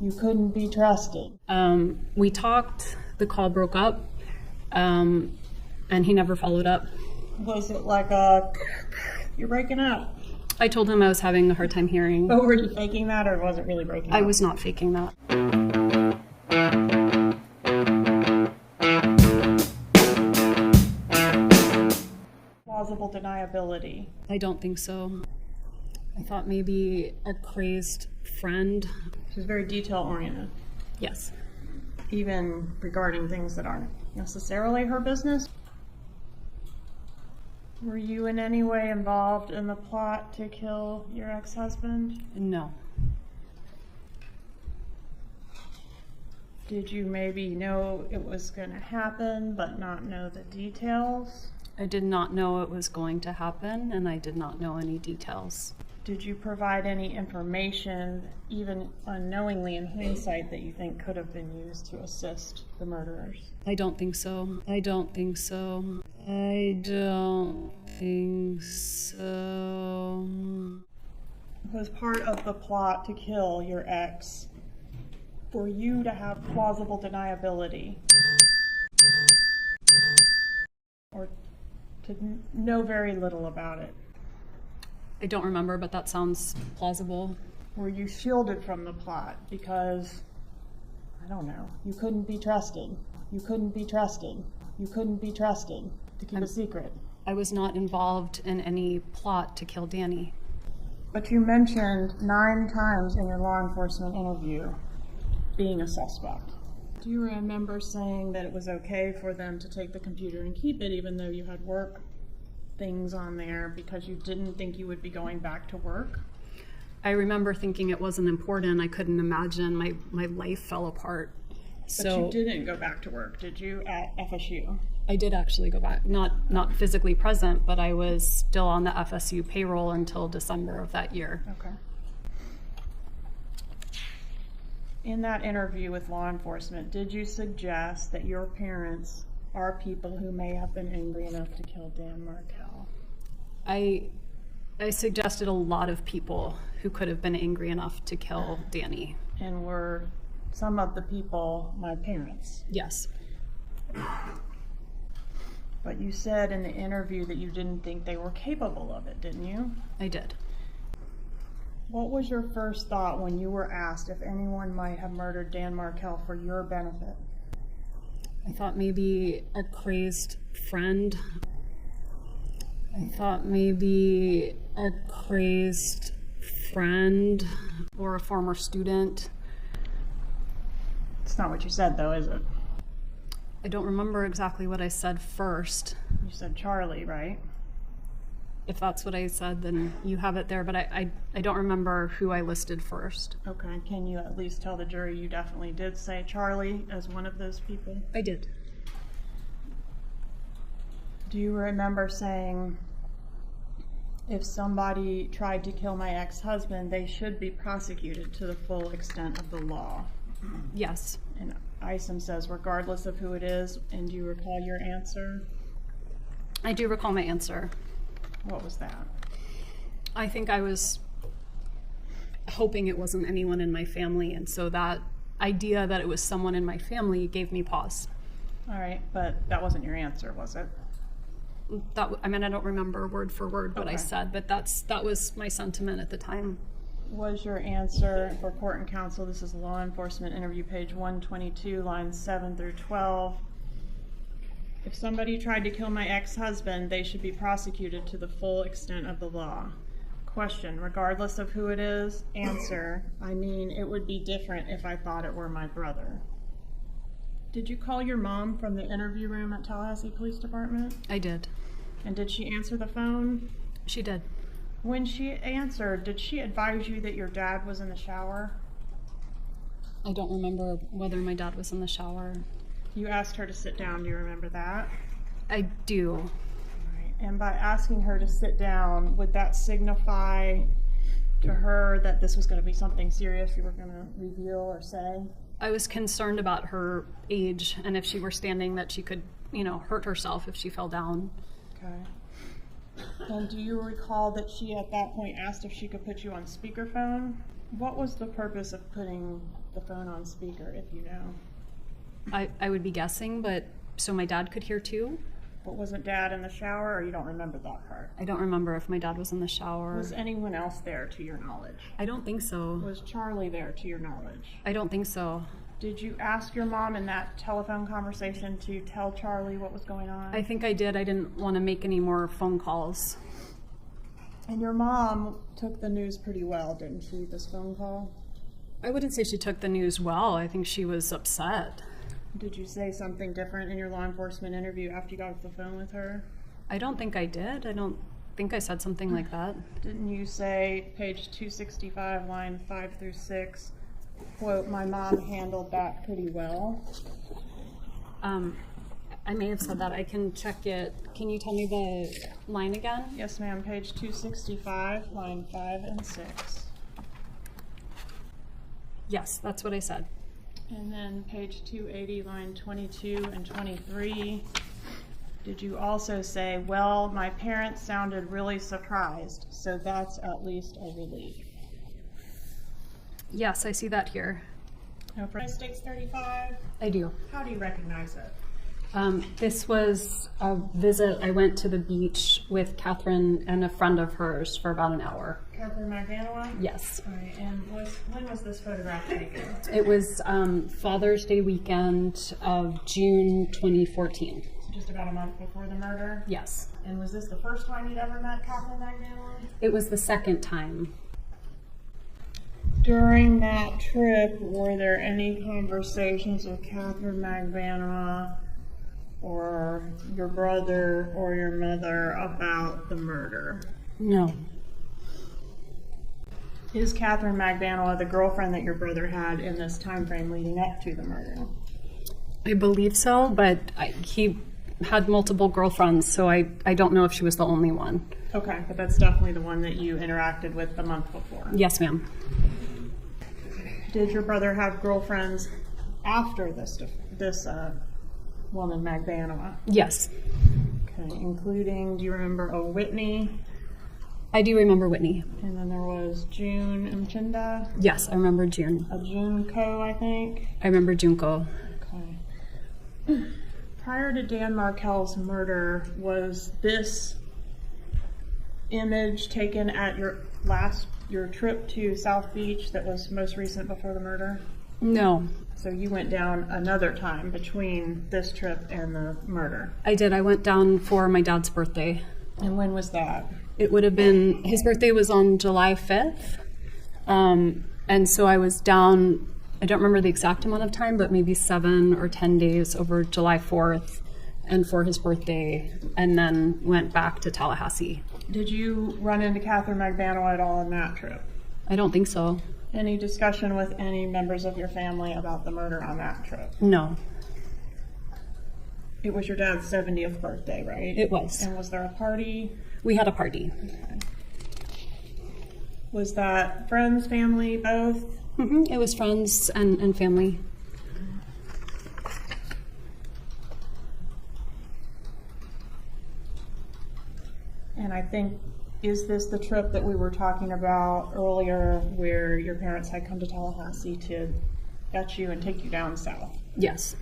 You couldn't be trusted. We talked, the call broke up, and he never followed up. Was it like you're breaking up? I told him I was having a hard time hearing. Oh, were you faking that, or was it really breaking up? I was not faking that. Plausible deniability. I don't think so. I thought maybe a crazed friend. She's very detail-oriented. Yes. Even regarding things that aren't necessarily her business. Were you in any way involved in the plot to kill your ex-husband? No. Did you maybe know it was going to happen, but not know the details? I did not know it was going to happen, and I did not know any details. Did you provide any information, even unknowingly in hindsight, that you think could have been used to assist the murderers? I don't think so. I don't think so. I don't think so. Was part of the plot to kill your ex for you to have plausible deniability? Or to know very little about it? I don't remember, but that sounds plausible. Were you shielded from the plot because, I don't know, you couldn't be trusted? You couldn't be trusted. You couldn't be trusted to keep a secret. I was not involved in any plot to kill Danny. But you mentioned 9 times in your law enforcement interview being a suspect. Do you remember saying that it was okay for them to take the computer and keep it even though you had work things on there because you didn't think you would be going back to work? I remember thinking it wasn't important. I couldn't imagine. My life fell apart. But you didn't go back to work, did you, at FSU? I did actually go back. Not physically present, but I was still on the FSU payroll until December of that year. Okay. In that interview with law enforcement, did you suggest that your parents are people who may have been angry enough to kill Dan Markel? I suggested a lot of people who could have been angry enough to kill Danny. And were some of the people my parents? Yes. But you said in the interview that you didn't think they were capable of it, didn't you? I did. What was your first thought when you were asked if anyone might have murdered Dan Markel for your benefit? I thought maybe a crazed friend. I thought maybe a crazed friend or a former student. It's not what you said, though, is it? I don't remember exactly what I said first. You said Charlie, right? If that's what I said, then you have it there, but I don't remember who I listed first. Okay, can you at least tell the jury you definitely did say Charlie as one of those people? I did. Do you remember saying, if somebody tried to kill my ex-husband, they should be prosecuted to the full extent of the law? Yes. And Isom says, regardless of who it is, and do you recall your answer? I do recall my answer. What was that? I think I was hoping it wasn't anyone in my family, and so that idea that it was someone in my family gave me pause. All right, but that wasn't your answer, was it? I don't remember word for word what I Okay. said, but that was my sentiment at the time. Was your answer for court and counsel, this is law enforcement interview page 122, lines 7 through 12. If somebody tried to kill my ex-husband, they should be prosecuted to the full extent of the law. Question, regardless of who it is. Answer, I mean, it would be different if I thought it were my brother. Did you call your mom from the interview room at Tallahassee Police Department? I did. And did she answer the phone? She did. When she answered, did she advise you that your dad was in the shower? I don't remember whether my dad was in the shower. You asked her to sit down, do you remember that? I do. Right. And by asking her to sit down, would that signify to her that this was going to be something serious you were going to reveal or say? I was concerned about her age, and if she were standing, that she could, hurt herself if she fell down. Okay. And do you recall that she at that point asked if she could put you on speakerphone? What was the purpose of putting the phone on speaker, if you know? I would be guessing, but so my dad could hear too. But wasn't Dad in the shower, or you don't remember that part? I don't remember if my dad was in the shower. Was anyone else there to your knowledge? I don't think so. Was Charlie there to your knowledge? I don't think so. Did you ask your mom in that telephone conversation to tell Charlie what was going on? I think I did. I didn't want to make any more phone calls. And your mom took the news pretty well, didn't she, this phone call? I wouldn't say she took the news well. I think she was upset. Did you say something different in your law enforcement interview after you got off the phone with her? I don't think I did. I don't think I said something like that. Didn't you say, page 265, line 5 through 6, quote, "My mom handled that pretty well"? I may have said that. I can check it. Can you tell me the line again? Yes, ma'am. Page 265, line 5 and 6. Yes, that's what I said. And then page 280, line 22 and 23. Did you also say, "Well, my parents sounded really surprised, so that's at least a relief"? Yes, I see that here. United States 35. I do. How do you recognize it? This was a visit. I went to the beach with Catherine and a friend of hers for about an hour. Catherine Magdanoa? Yes. All right, and when was this photograph taken? It was Father's Day weekend of June 2014. Just about a month before the murder? Yes. And was this the first time you'd ever met Catherine Magdanoa? It was the second time. During that trip, were there any conversations with Catherine Magdanoa or your brother or your mother about the murder? No. Is Catherine Magdanoa the girlfriend that your brother had in this time frame leading up to the murder? I believe so, but he had multiple girlfriends, so I don't know if she was the only one. Okay, but that's definitely the one that you interacted with the month before. Yes, ma'am. Did your brother have girlfriends after this woman, Magdanoa? Yes. Okay, including, do you remember a Whitney? I do remember Whitney. And then there was June Mchinda? Yes, I remember June. A June Co, I think? I remember Junko. Okay. Prior to Dan Markel's murder, was this image taken at your trip to South Beach that was most recent before the murder? No. So you went down another time between this trip and the murder? I did. I went down for my dad's birthday. And when was that? It would have been, his birthday was on July 5th. And so I was down, I don't remember the exact amount of time, but maybe 7 or 10 days over July 4th and for his birthday, and then went back to Tallahassee. Did you run into Catherine Magdanoa at all on that trip? I don't think so. Any discussion with any members of your family about the murder on that trip? No. It was your dad's 70th birthday, right? It was. And was there a party? We had a party. Okay. Was that friends, family, both? It was friends and family. And I think, is this the trip that we were talking about earlier where your parents had come to Tallahassee to get you and take you down south? Yes.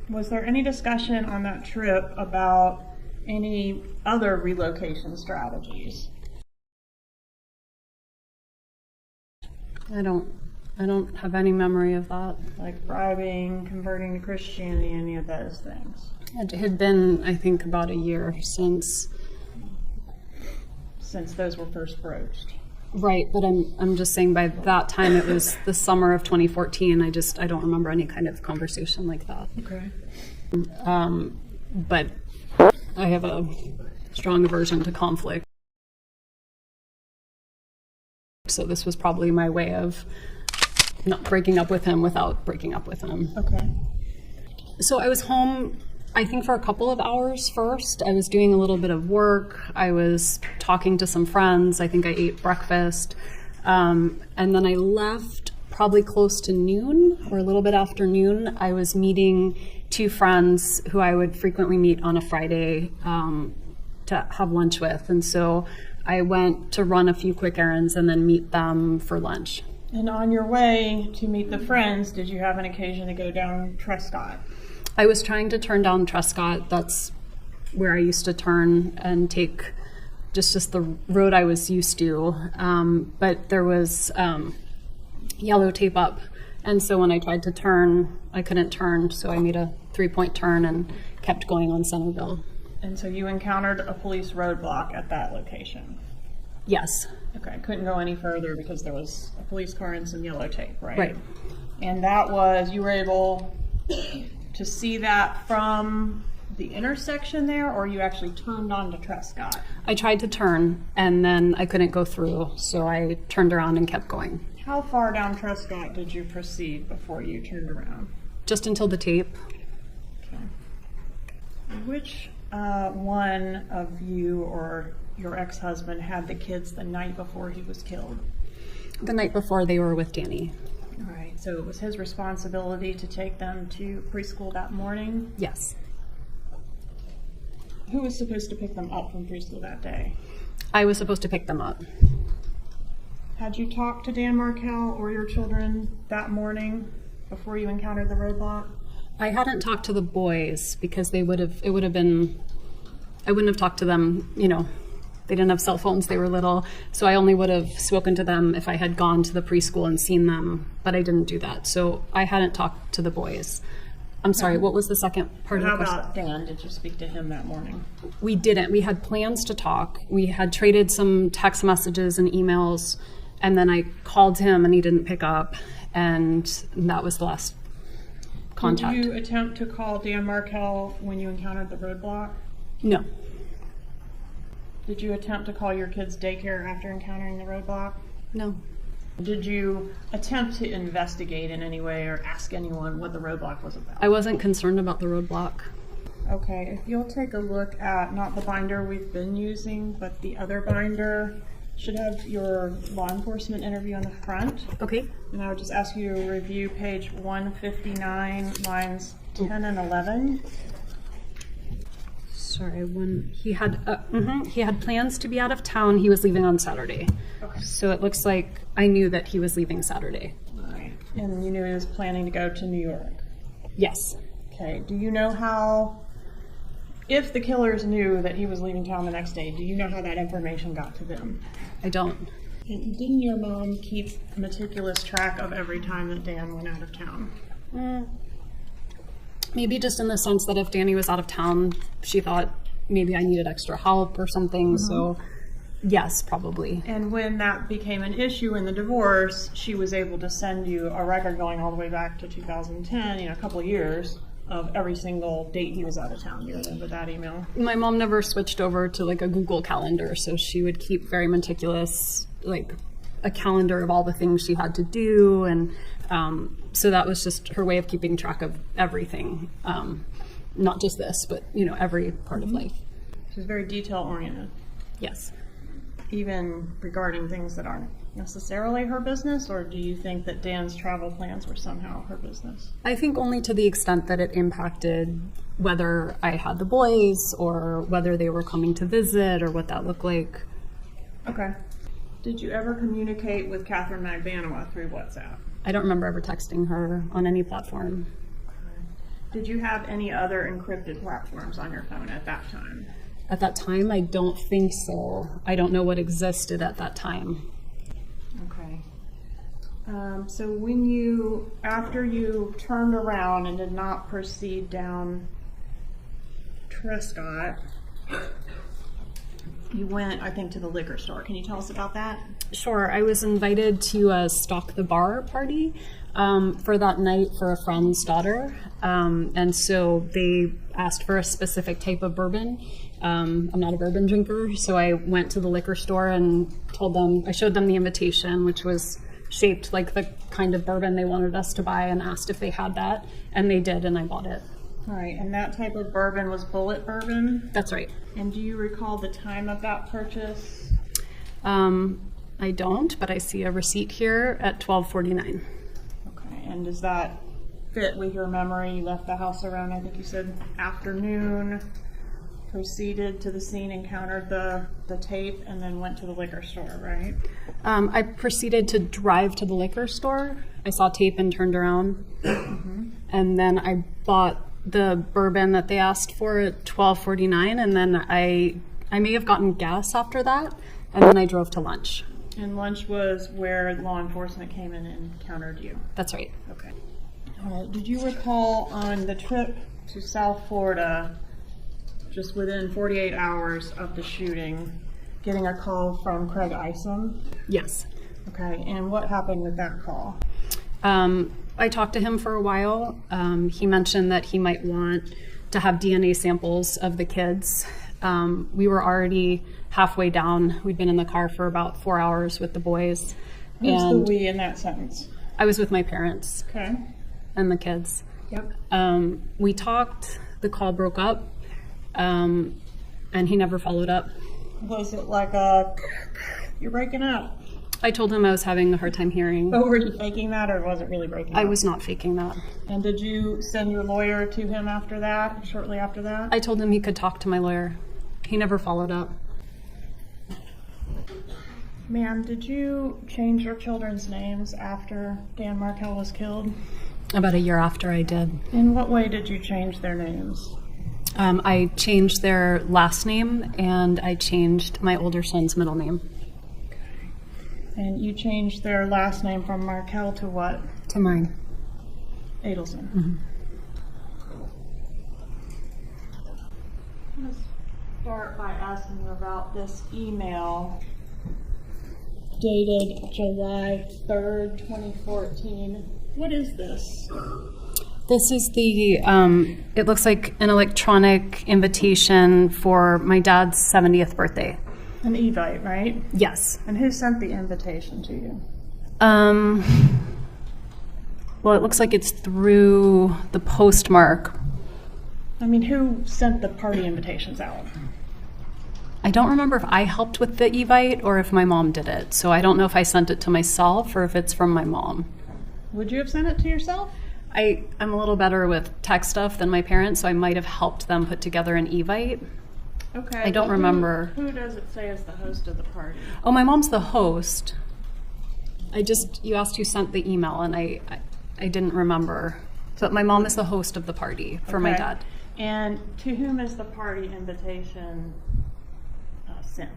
Was there any discussion on that trip about any other relocation strategies? I don't have any memory of that. Like bribing, converting to Christianity, any of those things? It had been, I think, about a year since those were first broached. Right, but I'm just saying by that time it was the summer of 2014. I don't remember any kind of conversation like that. Okay. But I have a strong aversion to conflict. So this was probably my way of not breaking up with him without breaking up with him. Okay. So I was home, I think, for a couple of hours first. I was doing a little bit of work. I was talking to some friends. I think I ate breakfast. And then I left probably close to noon or a little bit after noon. I was meeting 2 friends who I would frequently meet on a Friday to have lunch with. And so I went to run a few quick errands and then meet them for lunch. And on your way to meet the friends, did you have an occasion to go down Trescott? I was trying to turn down Trescott. That's where I used to turn and take just the road I was used to. But there was yellow tape up. And so when I tried to turn, I couldn't turn. So I made a 3-point turn and kept going on Centerville. And so you encountered a police roadblock at that location? Yes. Okay, couldn't go any further because there was a police car and some yellow tape, right? Right. And that was, you were able to see that from the intersection there, or you actually turned onto Trescott? I tried to turn and then I couldn't go through, so I turned around and kept going. How far down Trescott did you proceed before you turned around? Just until the tape. Okay. Which one of you or your ex-husband had the kids the night before he was killed? The night before, they were with Danny. All right, so it was his responsibility to take them to preschool that morning? Yes. Who was supposed to pick them up from preschool that day? I was supposed to pick them up. Had you talked to Dan Markell or your children that morning before you encountered the roadblock? I hadn't talked to the boys because I wouldn't have talked to them, they didn't have cell phones, they were little, so I only would have spoken to them if I had gone to the preschool and seen them, but I didn't do that, so I hadn't talked to the boys. I'm sorry, what was the second part of the question? How about Dan? Did you speak to him that morning? We didn't. We had plans to talk. We had traded some text messages and emails, and then I called him and he didn't pick up, and that was the last contact. Did you attempt to call Dan Markell when you encountered the roadblock? No. Did you attempt to call your kids' daycare after encountering the roadblock? No. Did you attempt to investigate in any way or ask anyone what the roadblock was about? I wasn't concerned about the roadblock. Okay, if you'll take a look at not the binder we've been using, but the other binder, should have your law enforcement interview on the front. Okay. And I would just ask you to review page 159, lines 10 and 11. Sorry, when he had plans to be out of town, he was leaving on Saturday. Okay. So it looks like I knew that he was leaving Saturday. All right. And you knew he was planning to go to New York? Yes. Okay. Do you know how, if the killers knew that he was leaving town the next day, do you know how that information got to them? I don't. And didn't your mom keep meticulous track of every time that Dan went out of town? Maybe just in the sense that if Danny was out of town, she thought maybe I needed extra help or something. Mm-hmm. So yes, probably. And when that became an issue in the divorce, she was able to send you a record going all the way back to 2010, a couple of years of every single date he was out of town. You remember that email? My mom never switched over to like a Google Calendar, so she would keep very meticulous, like a calendar of all the things she had to do, and so that was just her way of keeping track of everything, not just this, but every part of life. She was very detail-oriented. Yes. Even regarding things that aren't necessarily her business, or do you think that Dan's travel plans were somehow her business? I think only to the extent that it impacted whether I had the boys or whether they were coming to visit or what that looked like. Okay. Did you ever communicate with Catherine Magbanua through WhatsApp? I don't remember ever texting her on any platform. Did you have any other encrypted platforms on your phone at that time? At that time, I don't think so. I don't know what existed at that time. Okay. So after you turned around and did not proceed down Trescott, you went, I think, to the liquor store. Can you tell us about that? Sure. I was invited to a Stock the Bar party for that night for a friend's daughter. And so they asked for a specific type of bourbon. I'm not a bourbon drinker, so I went to the liquor store and I showed them the invitation, which was shaped like the kind of bourbon they wanted us to buy, and asked if they had that, and they did, and I bought it. All right, and that type of bourbon was Bullet bourbon? That's right. And do you recall the time of that purchase? I don't, but I see a receipt here at 12:49. Okay, and does that fit with your memory? You left the house around, I think you said, afternoon, proceeded to the scene, encountered the tape, and then went to the liquor store, right? I proceeded to drive to the liquor store. I saw tape and turned around. And then I bought the bourbon that they asked for at $12.49, and then I may have gotten gas after that, and then I drove to lunch. And lunch was where law enforcement came in and encountered you? That's right. Okay. All right. Did you recall on the trip to South Florida, just within 48 hours of the shooting, getting a call from Craig Isom? Yes. Okay. And what happened with that call? I talked to him for a while. He mentioned that he might want to have DNA samples of the kids. We were already halfway down. We'd been in the car for about 4 hours with the boys. Who's the we in that sentence? I was with my parents. Okay. And the kids. Yep. We talked, the call broke up, and he never followed up. Was it like you're breaking up? I told him I was having a hard time hearing. Oh, were you faking that, or was it really breaking up? I was not faking that. And did you send your lawyer to him after that, shortly after that? I told him he could talk to my lawyer. He never followed up. Ma'am, did you change your children's names after Dan Markel was killed? About a year after I did. In what way did you change their names? I changed their last name, and I changed my older son's middle name. And you changed their last name from Markel to what? To mine. Adelson. Mm-hmm. I'm going to start by asking you about this email dated July 3rd, 2014. What is this? This is the, it looks like an electronic invitation for my dad's 70th birthday. An Evite, right? Yes. And who sent the invitation to you? Well, it looks like it's through the postmark. I mean, who sent the party invitations out? I don't remember if I helped with the Evite or if my mom did it. So I don't know if I sent it to myself or if it's from my mom. Would you have sent it to yourself? I'm a little better with tech stuff than my parents, so I might have helped them put together an Evite. Okay. I don't remember. Who does it say is the host of the party? Oh, my mom's the host. You asked who sent the email, and I didn't remember. But my mom is the host of the party for my dad. And to whom is the party invitation sent?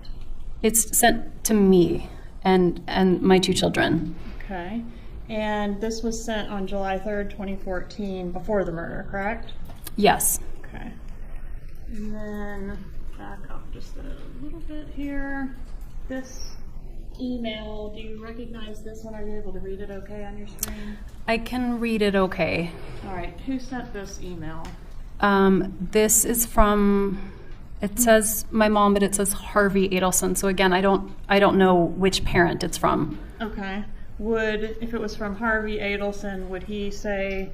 It's sent to me and my two children. Okay. And this was sent on July 3rd, 2014, before the murder, correct? Yes. Okay. And then back up just a little bit here. This email, do you recognize this one? Are you able to read it okay on your screen? I can read it okay. All right. Who sent this email? This is from, it says my mom, but it says Harvey Adelson. So again, I don't know which parent it's from. Okay. If it was from Harvey Adelson, would he say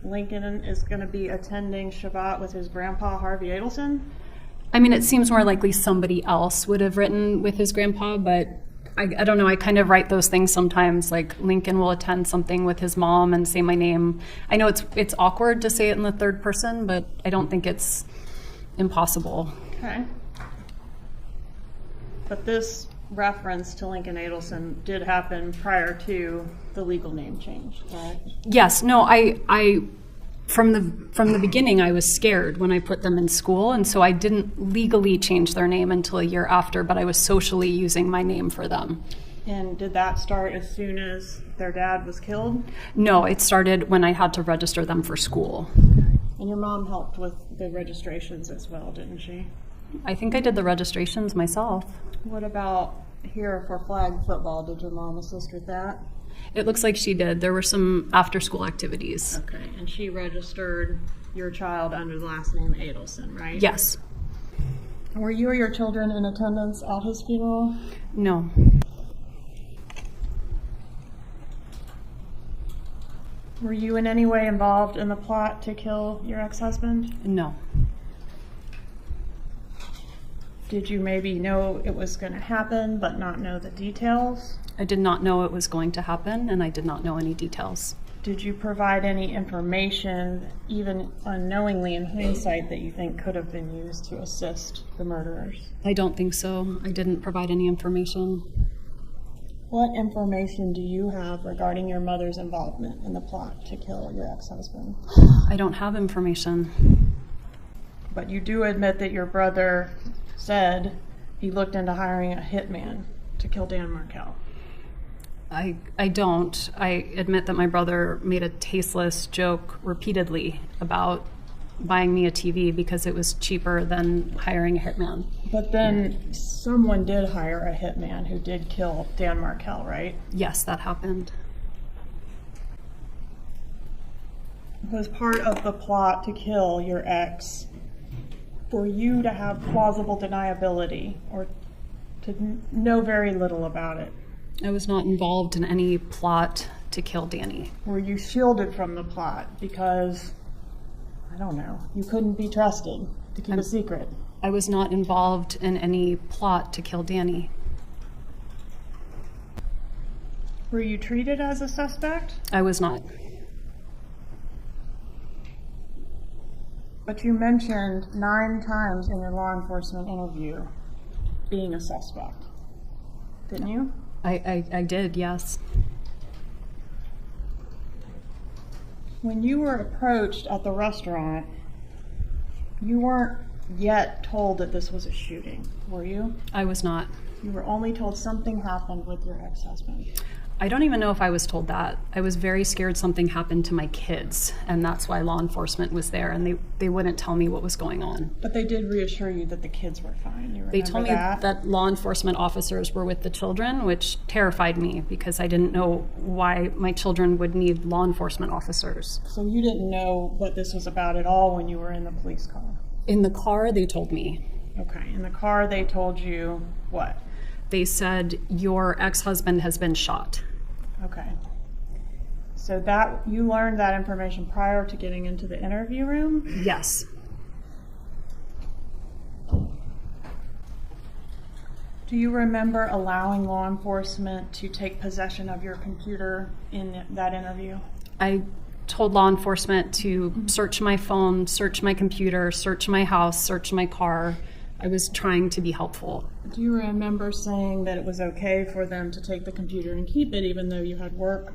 Lincoln is going to be attending Shabbat with his grandpa, Harvey Adelson? I mean, it seems more likely somebody else would have written with his grandpa, but I don't know. I kind of write those things sometimes, like Lincoln will attend something with his mom and say my name. I know it's awkward to say it in the third person, but I don't think it's impossible. Okay. But this reference to Lincoln Adelson did happen prior to the legal name change, right? Yes. No, I from the beginning I was scared when I put them in school, and so I didn't legally change their name until a year after, but I was socially using my name for them. And did that start as soon as their dad was killed? No, it started when I had to register them for school. Okay. And your mom helped with the registrations as well, didn't she? I think I did the registrations myself. What about here for flag football? Did your mom assist with that? It looks like she did. There were some after-school activities. Okay, and she registered your child under the last name Adelson, right? Yes. Were you or your children in attendance at his funeral? No. Were you in any way involved in the plot to kill your ex-husband? No. Did you maybe know it was going to happen but not know the details? I did not know it was going to happen, and I did not know any details. Did you provide any information, even unknowingly in hindsight, that you think could have been used to assist the murderers? I don't think so. I didn't provide any information. What information do you have regarding your mother's involvement in the plot to kill your ex-husband? I don't have information. But you do admit that your brother said he looked into hiring a hitman to kill Dan Markel. I don't. I admit that my brother made a tasteless joke repeatedly about buying me a TV because it was cheaper than hiring a hitman. But then someone did hire a hitman who did kill Dan Markel, right? Yes, that happened. Was part of the plot to kill your ex for you to have plausible deniability or to know very little about it? I was not involved in any plot to kill Danny. Were you shielded from the plot because, I don't know, you couldn't be trusted to keep a secret? I was not involved in any plot to kill Danny. Were you treated as a suspect? I was not. But you mentioned 9 times in your law enforcement interview being a suspect, didn't you? I did, yes. When you were approached at the restaurant, you weren't yet told that this was a shooting, were you? I was not. You were only told something happened with your ex-husband. I don't even know if I was told that. I was very scared something happened to my kids, and that's why law enforcement was there, and they wouldn't tell me what was going on. But they did reassure you that the kids were fine. You remember They told me that law enforcement officers were with the children, which terrified me because I didn't know why my children would need law enforcement officers. So you didn't know what this was about at all when you were in the police car? In the car, they told me. Okay, in the car they told you what? They said, your ex-husband has been shot. Okay. So that you learned that information prior to getting into the interview room? Yes. Do you remember allowing law enforcement to take possession of your computer in that interview? I told law enforcement to search my phone, search my computer, search my house, search my car. I was trying to be helpful. Do you remember saying that it was okay for them to take the computer and keep it even though you had work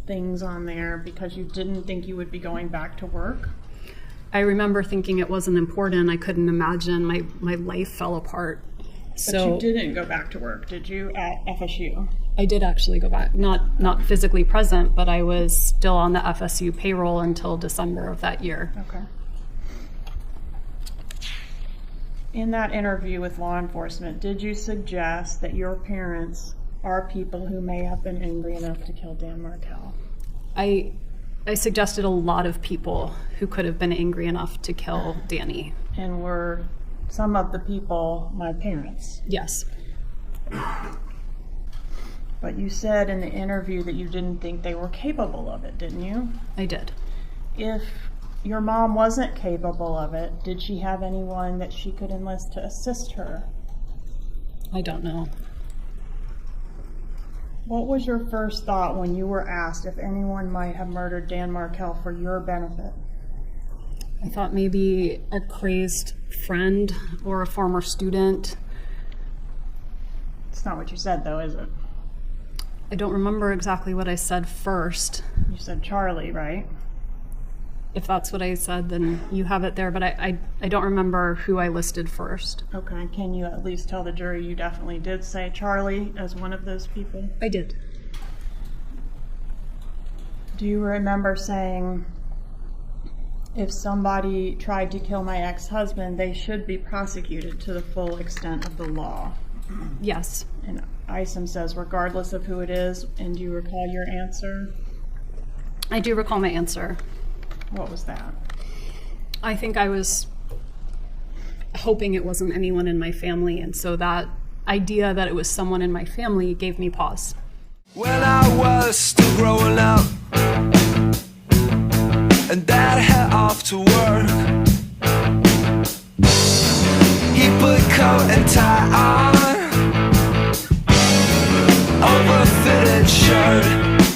things on there because you didn't think you would be going back to work? I remember thinking it wasn't important. I couldn't imagine. My life fell apart. But you didn't go back to work, did you, at FSU? I did actually go back. Not physically present, but I was still on the FSU payroll until December of that year. Okay. In that interview with law enforcement, did you suggest that your parents are people who may have been angry enough to kill Dan Markel? I suggested a lot of people who could have been angry enough to kill Danny. And were some of the people my parents? Yes. But you said in the interview that you didn't think they were capable of it, didn't you? I did. If your mom wasn't capable of it, did she have anyone that she could enlist to assist her? I don't know. What was your first thought when you were asked if anyone might have murdered Dan Markel for your benefit? I thought maybe a crazed friend or a former student. It's not what you said, though, is it? I don't remember exactly what I said first. You said Charlie, right? If that's what I said, then you have it there, but I don't remember who I listed first. Okay, can you at least tell the jury you definitely did say Charlie as one of those people? I did. Do you remember saying, if somebody tried to kill my ex-husband, they should be prosecuted to the full extent of the law? Yes. And Isom says, regardless of who it is, and do you recall your answer? I do recall my answer. What was that? I think I was hoping it wasn't anyone in my family, and so that idea that it was someone in my family gave me pause. When I was still growing up and Dad head off to work, he put coat and tie on